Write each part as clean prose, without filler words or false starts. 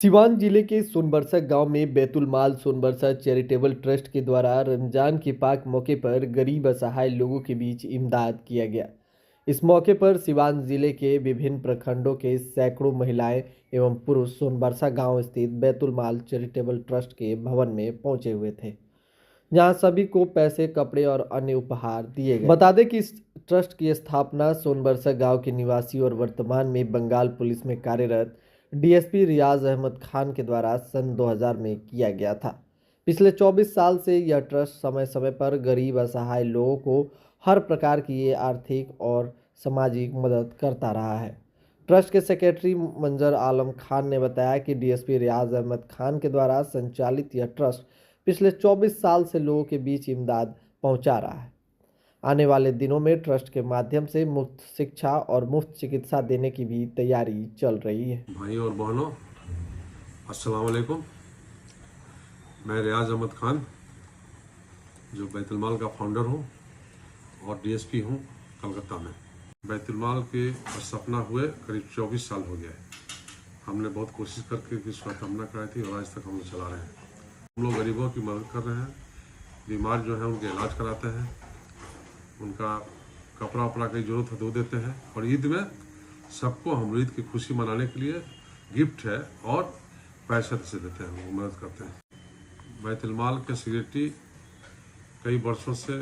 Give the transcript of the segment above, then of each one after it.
सिवान जिले के सोनबरसा गांव में बैतुल माल सोनबरसा चैरिटेबल ट्रस्ट के द्वारा रमजान के पाक मौके पर गरीब असहाय लोगों के बीच इमदाद किया गया। इस मौके पर सिवान जिले के विभिन्न प्रखंडों के सैकड़ों महिलाएं एवं पुरुष सोनबरसा गांव स्थित बैतुल माल चैरिटेबल ट्रस्ट के भवन में पहुंचे हुए थे, जहां सभी को पैसे, कपड़े और अन्य उपहार दिए गए। बता दें कि इस ट्रस्ट की स्थापना सोनबरसा गांव के निवासी और वर्तमान में बंगाल पुलिस में कार्यरत डीएसपी रियाज अहमद खान के द्वारा सन 2000 में किया गया था। पिछले 24 साल से यह ट्रस्ट समय समय पर गरीब असहाय लोगों को हर प्रकार की आर्थिक और सामाजिक मदद करता रहा है। ट्रस्ट के सेक्रेटरी मंजर आलम खान ने बताया कि डीएसपी रियाज अहमद खान के द्वारा संचालित यह ट्रस्ट पिछले 24 साल से लोगों के बीच इमदाद पहुंचा रहा है। आने वाले दिनों में ट्रस्ट के माध्यम से मुफ्त शिक्षा और मुफ्त चिकित्सा देने की भी तैयारी चल रही है। भाई और बहनों, अस्सलाम वालेकुम। मैं रियाज अहमद खान, जो बैतुल माल का फाउंडर हूँ और डीएसपी हूँ कलकत्ता में। बैतुल माल के स्थापना हुए करीब 24 साल हो गया है। हमने बहुत कोशिश करके इसकी स्थापना कराई थी और आज तक हम लोग चला रहे हैं। हम लोग गरीबों की मदद कर रहे हैं, बीमार जो है उनके इलाज कराते हैं, उनका कपड़ा उपड़ा की जरूरत है तो देते हैं, और ईद में सबको हम ईद की खुशी मनाने के लिए गिफ्ट है और पैसे से देते हैं, वो मदद करते हैं। बैतुल माल के सेक्रेटरी कई वर्षों से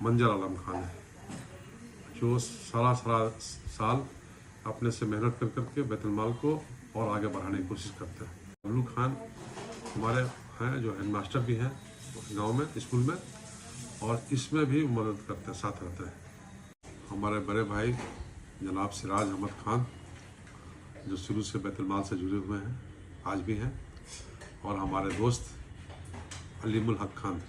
मंजर आलम खान है, जो सारा साल अपने से मेहनत कर करके बैतुल माल को और आगे बढ़ाने की कोशिश करते हैं। बबलू खान हमारे हैं, जो हेडमास्टर भी हैं गांव में, स्कूल में, और इसमें भी मदद करते हैं, साथ रहते हैं। हमारे बड़े भाई जनाब सिराज अहमद खान, जो शुरू से बैतुल माल से जुड़े हुए हैं, आज भी हैं, और हमारे दोस्त अलीमुल हक खान,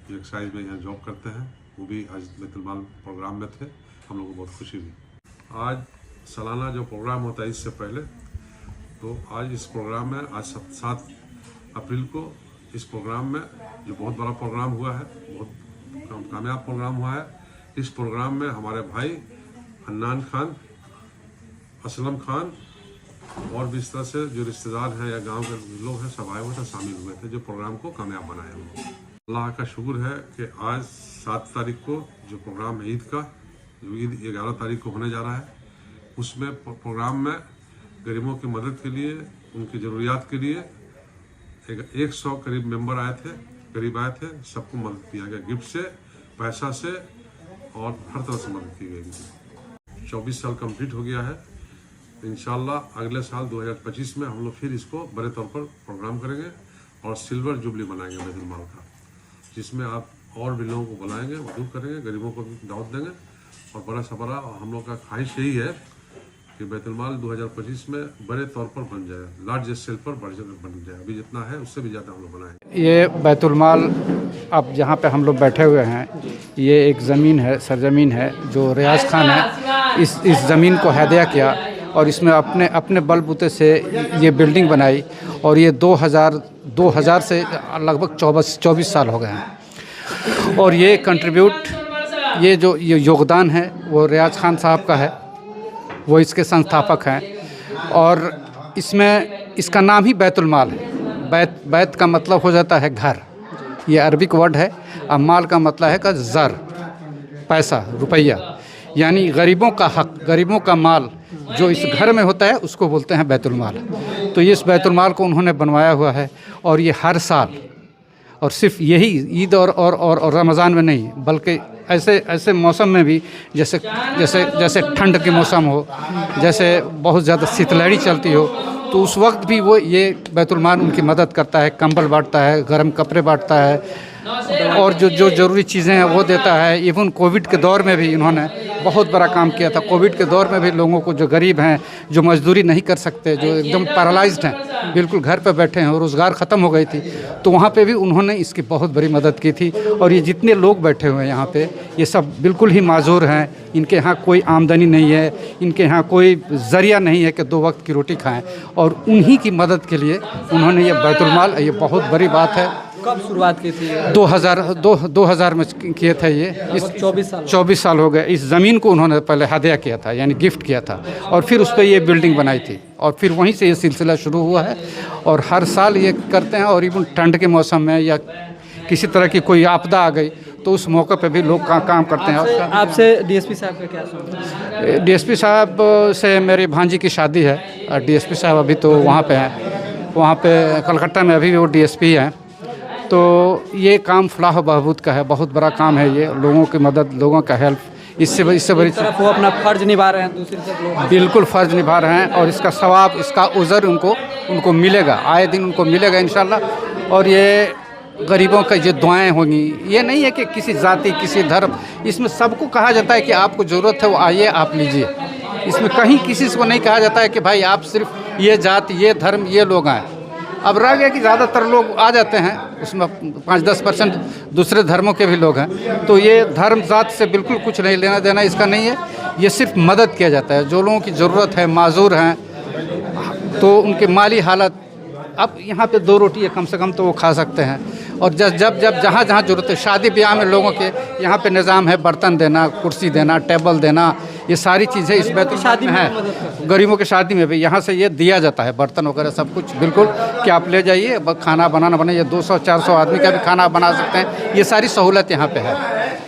जो एक्साइज में यहाँ जॉब करते हैं, वो भी आज बैतुल माल प्रोग्राम में थे। हम लोगों को बहुत खुशी हुई। आज सालाना जो प्रोग्राम होता है इससे पहले, तो आज इस प्रोग्राम में आज 7 अप्रैल को इस प्रोग्राम में जो बहुत बड़ा प्रोग्राम हुआ है, बहुत कामयाब प्रोग्राम हुआ है। इस प्रोग्राम में हमारे भाई हन्नान खान, असलम खान और भी इस तरह से जो रिश्तेदार हैं या गांव के लोग हैं, सब आए हुए थे, शामिल हुए थे, जो प्रोग्राम को कामयाब बनाया हुआ। अल्लाह का शुक्र है कि आज 7 तारीख को जो प्रोग्राम है ईद का, जो ईद 11 तारीख को होने जा रहा है, उसमें प्रोग्राम में गरीबों की मदद के लिए, उनकी ज़रूरियात के लिए 100 करीब मेंबर आए थे, गरीब आए थे। सबको मदद किया गया, गिफ्ट से, पैसा से, और हर तरह से मदद की गई। 24 साल कंप्लीट हो गया है। इंशाल्लाह अगले साल 2025 में हम लोग फिर इसको बड़े तौर पर प्रोग्राम करेंगे और सिल्वर जुबली मनाएंगे बैतुल माल का, जिसमें आप और भी लोगों को बुलाएंगे, मदद करेंगे, गरीबों को भी दावत देंगे। और बड़ा सा बड़ा हम लोग का ख्वाहिश यही है कि बैतुल माल 2025 में बड़े तौर पर बन जाए, लार्ज स्केल पर बन जाए। अभी जितना है उससे भी ज़्यादा हम लोग बनाएंगे। ये बैतुल माल, अब जहाँ पे हम लोग बैठे हुए हैं, ये एक ज़मीन है, सरजमीन है, जो रियाज खान है इस ज़मीन को हदिया किया और इसमें अपने बलबूते से ये बिल्डिंग बनाई। और ये 2000 से लगभग 24 साल हो गए हैं। और ये कंट्रीब्यूट, ये योगदान है वो रियाज खान साहब का है, वो इसके संस्थापक हैं। और इसमें इसका नाम ही बैतुल माल है। बैत का मतलब हो जाता है घर, ये अरबिक वर्ड है, और माल का मतलब है का ज़र, पैसा, रुपया, यानी गरीबों का हक, गरीबों का माल जो इस घर में होता है उसको बोलते हैं बैतुल माल। तो ये इस बैतुल माल को उन्होंने बनवाया हुआ है, और ये हर साल, और सिर्फ यही ईद और रमज़ान में नहीं, बल्कि ऐसे मौसम में भी, जैसे ठंड के मौसम हो, जैसे बहुत ज़्यादा शीतलहरी चलती हो, तो उस वक्त भी वो ये बैतुल माल उनकी मदद करता है, कंबल बांटता है, गर्म कपड़े बांटता है, और जो ज़रूरी चीज़ें हैं वो देता है। इवन कोविड के दौर में भी इन्होंने बहुत बड़ा काम किया था। कोविड के दौर में भी लोगों को, जो गरीब हैं, जो मजदूरी नहीं कर सकते, जो एकदम पैरालाइज्ड हैं, बिल्कुल घर पे बैठे हैं, रोज़गार ख़त्म हो गई थी, तो वहाँ पे भी उन्होंने इसकी बहुत बड़ी मदद की थी। और ये जितने लोग बैठे हुए हैं यहाँ पे, ये सब बिल्कुल ही माजूर हैं, इनके यहाँ कोई आमदनी नहीं है, इनके यहाँ कोई ज़रिया नहीं है कि 2 वक्त की रोटी खाएँ, और उन्हीं की मदद के लिए उन्होंने ये बैतुल माल, ये बहुत बड़ी बात है। कब शुरुआत की थी? 2000 में किए थे ये। इस 24 साल हो गए। इस ज़मीन को उन्होंने पहले हदिया किया था, यानी गिफ्ट किया था, और फिर उस पर ये बिल्डिंग बनाई थी। और फिर वहीं से ये सिलसिला शुरू हुआ है और हर साल ये करते हैं। और इवन ठंड के मौसम में या किसी तरह की कोई आपदा आ गई तो उस मौके पे भी लोग काम करते हैं। आपसे डीएसपी साहब का क्या संबंध है? डीएसपी साहब से मेरी भांजी की शादी है और डीएसपी साहब अभी तो वहाँ पे हैं, वहाँ पे कलकत्ता में अभी भी वो डीएसपी हैं। तो ये काम फलाह बहबूद का है, बहुत बड़ा काम है ये, लोगों की मदद, लोगों का हेल्प, इससे बड़ी तरफ वो अपना फर्ज निभा रहे हैं, दूसरी तरफ लोग बिल्कुल फ़र्ज निभा रहे हैं और इसका सवाब, इसका उज़र उनको मिलेगा, आए दिन उनको मिलेगा इंशाल्लाह। और ये गरीबों का जो दुआएं होंगी, ये नहीं है कि किसी जाति किसी धर्म, इसमें सबको कहा जाता है कि आपको ज़रूरत है वो आइए आप लीजिए। इसमें कहीं किसी को नहीं कहा जाता है कि भाई आप सिर्फ ये जाति ये धर्म ये लोग आएँ। अब रह गया कि ज़्यादातर लोग आ जाते हैं, उसमें 5-10% दूसरे धर्मों के भी लोग हैं। तो ये धर्म जात से बिल्कुल कुछ नहीं लेना देना इसका नहीं है, ये सिर्फ मदद किया जाता है। जो लोगों की ज़रूरत है, माजूर हैं, तो उनके माली हालत, अब यहाँ पे 2 रोटी है कम से कम तो वो खा सकते हैं। और जब जहाँ जहाँ ज़रूरत है, शादी ब्याह में लोगों के यहाँ पे निज़ाम है बर्तन देना, कुर्सी देना, टेबल देना, ये सारी चीज़ें इस बैतुल शादी में, गरीबों की शादी में भी यहाँ से ये दिया जाता है, बर्तन वगैरह सब कुछ बिल्कुल कि आप ले जाइए, खाना बनाना बनाइए, 200-400 आदमी का भी खाना बना सकते हैं, ये सारी सहूलत यहाँ पे है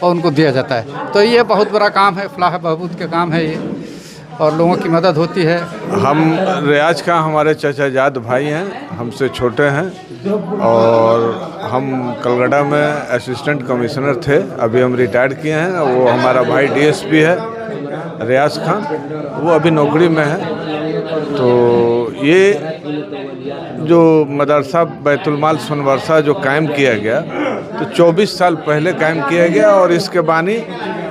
और उनको दिया जाता है। तो ये बहुत बड़ा काम है, फलाह बहबूद का काम है ये, और लोगों की मदद होती है। हम रियाज का हमारे चचा जाद भाई हैं, हमसे छोटे हैं और हम कलकत्ता में असिस्टेंट कमिश्नर थे, अभी हम रिटायर्ड किए हैं। वो हमारा भाई डीएसपी है रियाज खान, वो अभी नौकरी में है। तो ये जो मदरसा बैतुल-माल सोनबरसा जो कायम किया गया, तो 24 साल पहले कायम किया गया और इसके बानी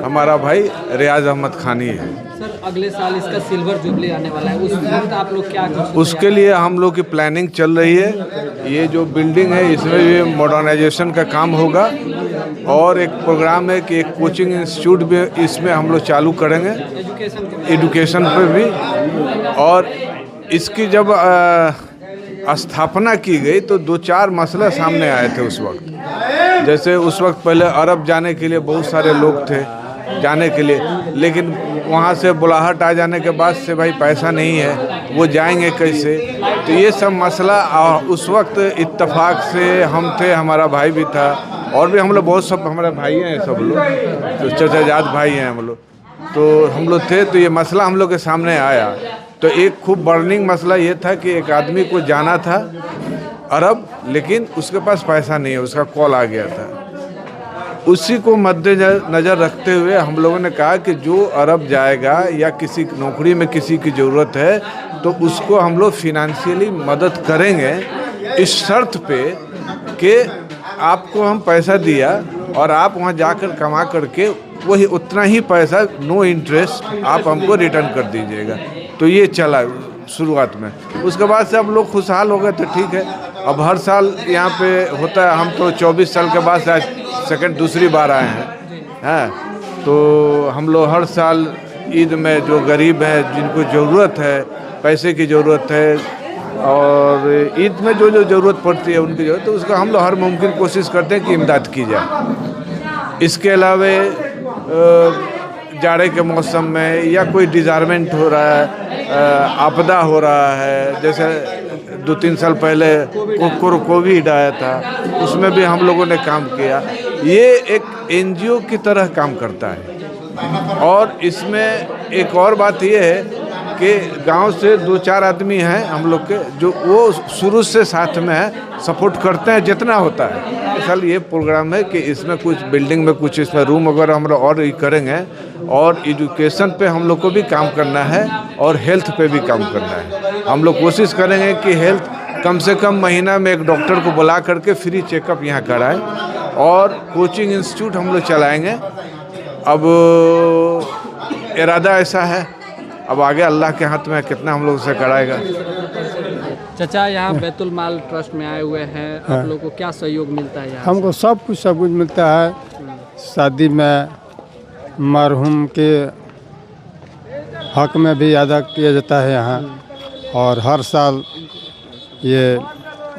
हमारा भाई रियाज अहमद खानी है। सर अगले साल इसका सिल्वर जुबली आने वाला है, उस वक्त आप लोग क्या कर? उसके लिए हम लोग की प्लानिंग चल रही है। ये जो बिल्डिंग है इसमें भी मॉडर्नाइजेशन का काम होगा और एक प्रोग्राम है कि एक कोचिंग इंस्टीट्यूट भी इसमें हम लोग चालू करेंगे, एजुकेशन पे भी। और इसकी जब स्थापना की गई तो 2-4 मसले सामने आए थे उस वक्त। जैसे उस वक्त पहले अरब जाने के लिए बहुत सारे लोग थे जाने के लिए, लेकिन वहाँ से बुलाहट आ जाने के बाद से भाई पैसा नहीं है, वो जाएंगे कैसे? तो ये सब मसला उस वक्त इत्तेफाक से हम थे, हमारा भाई भी था और भी हम लोग बहुत सब हमारे भाई हैं सब लोग, तो चचा जाद भाई हैं हम लोग, तो हम लोग थे। तो ये मसला हम लोग के सामने आया। तो एक खूब बर्निंग मसला ये था कि एक आदमी को जाना था अरब, लेकिन उसके पास पैसा नहीं है, उसका कॉल आ गया था। उसी को मद्देनज़र रखते हुए हम लोगों ने कहा कि जो अरब जाएगा या किसी नौकरी में किसी की ज़रूरत है तो उसको हम लोग फिनेंशियली मदद करेंगे, इस शर्त पे कि आपको हम पैसा दिया और आप वहाँ जाकर कमा करके वही उतना ही पैसा नो इंटरेस्ट आप हमको रिटर्न कर दीजिएगा। तो ये चला शुरुआत में। उसके बाद से अब लोग खुशहाल हो गए, तो ठीक है। अब हर साल यहाँ पे होता है। हम तो 24 साल के बाद सेकंड दूसरी बार आए हैं, तो हम लोग हर साल ईद में जो गरीब है, जिनको ज़रूरत है, पैसे की ज़रूरत है और ईद में जो जो ज़रूरत पड़ती है उनकी ज़रूरत, तो उसका हम लोग हर मुमकिन कोशिश करते हैं कि इमदाद की जाए। इसके अलावा जाड़े के मौसम में या कोई डिजार्मेंट हो रहा है, आपदा हो रहा है, जैसे 2-3 साल पहले कोविड आया था, उसमें भी हम लोगों ने काम किया। ये एक एनजीओ की तरह काम करता है। और इसमें एक और बात ये है कि गांव से 2-4 आदमी हैं हम लोग के, जो वो शुरू से साथ में है, सपोर्ट करते हैं जितना होता है। इस साल ये प्रोग्राम है कि इसमें कुछ बिल्डिंग में कुछ इसमें रूम वगैरह हम लोग और करेंगे और एजुकेशन पे हम लोग को भी काम करना है और हेल्थ पे भी काम करना है। हम लोग कोशिश करेंगे कि हेल्थ कम से कम महीना में एक डॉक्टर को बुला करके फ्री चेकअप यहाँ कराएं और कोचिंग इंस्टीट्यूट हम लोग चलाएंगे। अब इरादा ऐसा है, अब आगे अल्लाह के हाथ में कितना हम लोग से कराएगा। चाचा यहाँ बैतुल माल ट्रस्ट में आए हुए हैं, आप लोगों को क्या सहयोग मिलता है यहाँ? हमको सब कुछ मिलता है। शादी में मरहूम के हक में भी अदा किया जाता है यहाँ, और हर साल ये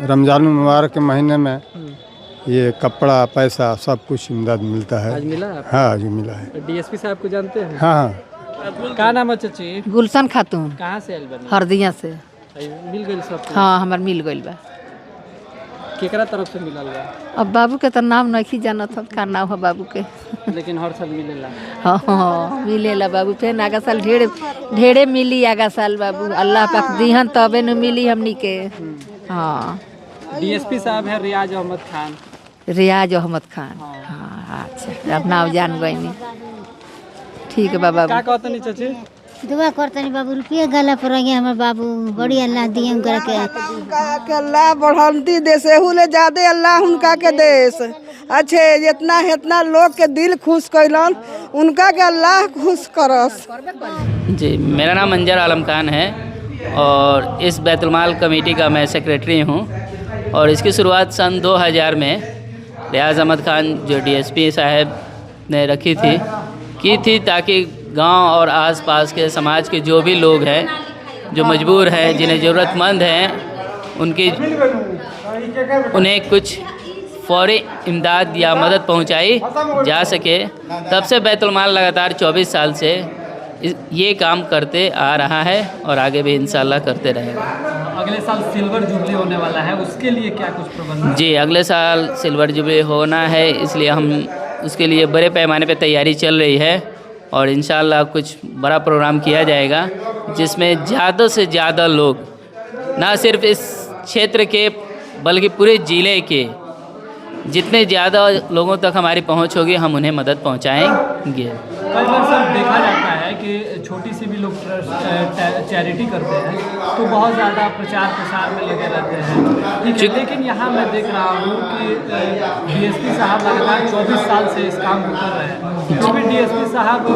रमज़ान मुबारक के महीने में ये कपड़ा पैसा सब कुछ इमदाद मिलता है। आज मिला आपको? हाँ, आज मिला है। डीएसपी साहब को जानते हैं? हाँ। क्या नाम है चाची? गुलशन खातून। कहाँ से आइल बनी? हरदिया से। मिल गई सब? हाँ हमार मिल गइल बा। केकरा तरफ से मिलल बा? अब बाबू के तो नाम नहीं जानत हन, का नाम है बाबू के। लेकिन हर साल मिलेला। हाँ हाँ मिलेला बाबू, फिर आगा साल ढेरे मिली आगा साल बाबू, अल्लाह पाक दिहन तबे न मिली हमनी के। हाँ डीएसपी साहब है रियाज अहमद खान। रियाज अहमद खान, हाँ अच्छा अब नाम जान गई। ठीक है बाबा। का कहते नहीं चाची? दुआ करते नहीं बाबू, रुपये गला पर रही हमारे बाबू, बड़ी अल्लाह दिए उनका के अल्लाह बढ़ंती देश हुले ज्यादा अल्लाह उनका के देश अच्छे, जितना इतना लोग के दिल खुश कैलन उनका के अल्लाह खुश करस। जी मेरा नाम मंजर आलम खान है और इस बैतुलमाल कमेटी का मैं सेक्रेटरी हूँ। और इसकी शुरुआत सन 2000 में रियाज अहमद खान जो डीएसपी साहब ने रखी थी ताकि गांव और आसपास के समाज के जो भी लोग हैं जो मजबूर हैं, जिन्हें ज़रूरतमंद हैं, उन्हें कुछ फौरी इमदाद या मदद पहुंचाई जा सके। तब से बैतुलमाल लगातार 24 साल से ये काम करते आ रहा है और आगे भी इंशाल्लाह करते रहेगा। अगले साल सिल्वर जुबली होने वाला है, उसके लिए क्या कुछ प्रबंध? जी अगले साल सिल्वर जुबली होना है, इसलिए हम उसके लिए बड़े पैमाने पे तैयारी चल रही है और इंशाल्लाह कुछ बड़ा प्रोग्राम किया जाएगा जिसमें ज़्यादा से ज़्यादा लोग, ना सिर्फ इस क्षेत्र के बल्कि पूरे ज़िले के जितने ज़्यादा लोगों तक हमारी पहुंच होगी हम उन्हें मदद पहुंचाएंगे। कई बार सर देखा जाता है कि छोटी सी भी लोग चैरिटी करते हैं तो बहुत ज़्यादा प्रचार प्रसार में लगे रहते हैं, ठीक है, लेकिन यहाँ मैं देख रहा हूँ कि डीएसपी साहब लगातार 24 साल से इस काम को कर रहे हैं। कभी डीएसपी साहब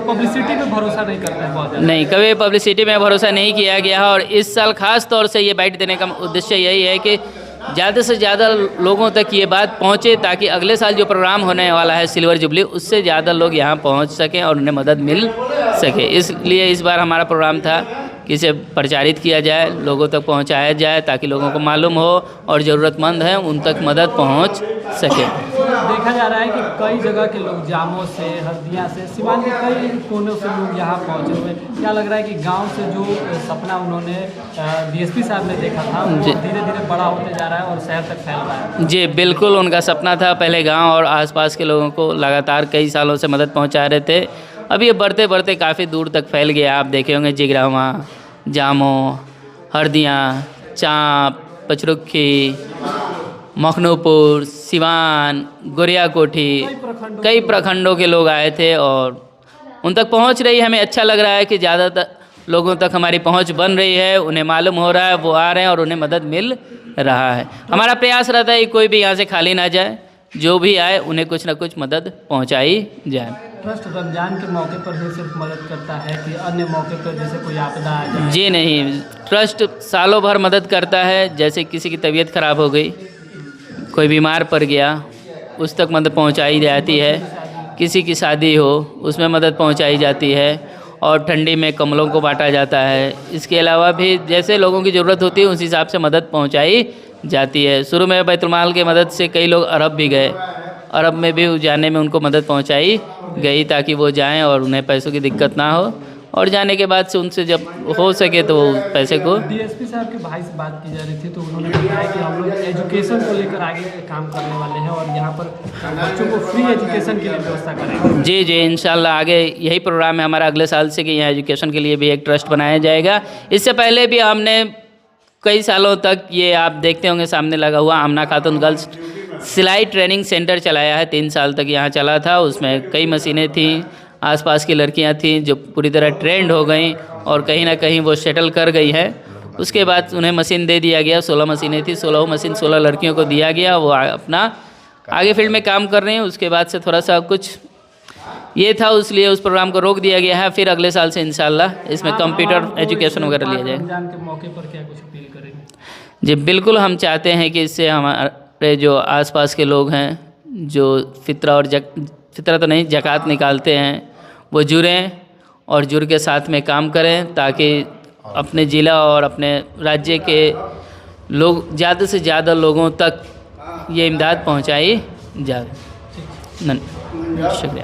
पब्लिसिटी पे भरोसा नहीं करते हैं? बहुत ज़्यादा नहीं, कभी पब्लिसिटी में भरोसा नहीं किया गया और इस साल ख़ास तौर से ये बाइट देने का उद्देश्य यही है कि ज़्यादा से ज़्यादा लोगों तक ये बात पहुँचे ताकि अगले साल जो प्रोग्राम होने वाला है सिल्वर जुबली, उससे ज़्यादा लोग यहाँ पहुँच सकें और उन्हें मदद मिल सके। इसलिए इस बार हमारा प्रोग्राम था कि इसे प्रचारित किया जाए, लोगों तक पहुँचाया जाए ताकि लोगों को मालूम हो और ज़रूरतमंद हैं उन तक मदद पहुँच सके। देखा जा रहा है कि कई जगह के लोग जामों से, हल्दिया से, सिवान के कई कोनों से लोग यहाँ पहुँचे हुए। क्या लग रहा है कि गांव से जो सपना उन्होंने डीएसपी साहब ने देखा था वो धीरे धीरे बड़ा होते जा रहा है और शहर तक फैल रहा है? जी बिल्कुल, उनका सपना था पहले गांव और आसपास के लोगों को लगातार कई सालों से मदद पहुंचा रहे थे। अब ये बढ़ते बढ़ते काफ़ी दूर तक फैल गया। आप देखे होंगे जिगरावा, जामो, हरदिया, चाँप, पचरुखी, मखनूपुर, सिवान, गोरिया कोठी, कई प्रखंडों के लोग आए थे और उन तक पहुंच रही है। हमें अच्छा लग रहा है कि ज़्यादातर लोगों तक हमारी पहुंच बन रही है, उन्हें मालूम हो रहा है, वो आ रहे हैं और उन्हें मदद मिल रहा है। हमारा प्रयास रहता है कि कोई भी यहाँ से खाली ना जाए, जो भी आए उन्हें कुछ ना कुछ मदद पहुँचाई जाए। ट्रस्ट रमज़ान के मौके पर ही सिर्फ मदद करता है कि अन्य मौके पर जैसे कोई आपदा आ जाए? जी नहीं, ट्रस्ट सालों भर मदद करता है। जैसे किसी की तबीयत ख़राब हो गई, कोई बीमार पड़ गया, उस तक मदद पहुंचाई जाती है। किसी की शादी हो उसमें मदद पहुंचाई जाती है और ठंडी में कंबलों को बांटा जाता है। इसके अलावा भी जैसे लोगों की ज़रूरत होती है उस हिसाब से मदद पहुंचाई जाती है। शुरू में बैतुलमाल की मदद से कई लोग अरब भी गए, अरब में भी जाने में उनको मदद पहुंचाई गई ताकि वो जाएं और उन्हें पैसों की दिक्कत ना हो, और जाने के बाद से उनसे जब हो सके तो वो पैसे को। डीएसपी साहब के भाई से बात की जा रही थी तो उन्होंने बताया कि हम लोग एजुकेशन को लेकर आगे काम करने वाले हैं और यहाँ पर बच्चों को फ्री एजुकेशन के लिए व्यवस्था करेंगे। जी जी इंशाल्लाह आगे यही प्रोग्राम है हमारा अगले साल से कि यहाँ एजुकेशन के लिए भी एक ट्रस्ट बनाया जाएगा। इससे पहले भी हमने कई सालों तक ये आप देखते होंगे सामने लगा हुआ आमना खातून गर्ल्स सिलाई ट्रेनिंग सेंटर चलाया है। 3 साल तक यहाँ चला था। उसमें कई मशीनें थीं, आसपास की लड़कियां थीं जो पूरी तरह ट्रेंड हो गई और कहीं ना कहीं वो सेटल कर गई है। उसके बाद उन्हें मशीन दे दिया गया, 16 मशीनें थी, 16 मशीन 16 लड़कियों को दिया गया। वो अपना आगे फील्ड में काम कर रही हैं। उसके बाद से थोड़ा सा कुछ ये था, इसलिए उस प्रोग्राम को रोक दिया गया है। फिर अगले साल से इंशाल्लाह इसमें कंप्यूटर एजुकेशन वगैरह लिया जाए। रमजान के मौके पर क्या कुछ अपील करेंगे? जी बिल्कुल, हम चाहते हैं कि इससे हमारे जो आसपास के लोग हैं जो फितरा और फितरा तो नहीं ज़कात निकालते हैं वो जुड़ें और जुड़ के साथ में काम करें ताकि अपने ज़िला और अपने राज्य के लोग ज़्यादा से ज़्यादा लोगों तक ये इमदाद पहुंचाई जाए। शुक्रिया।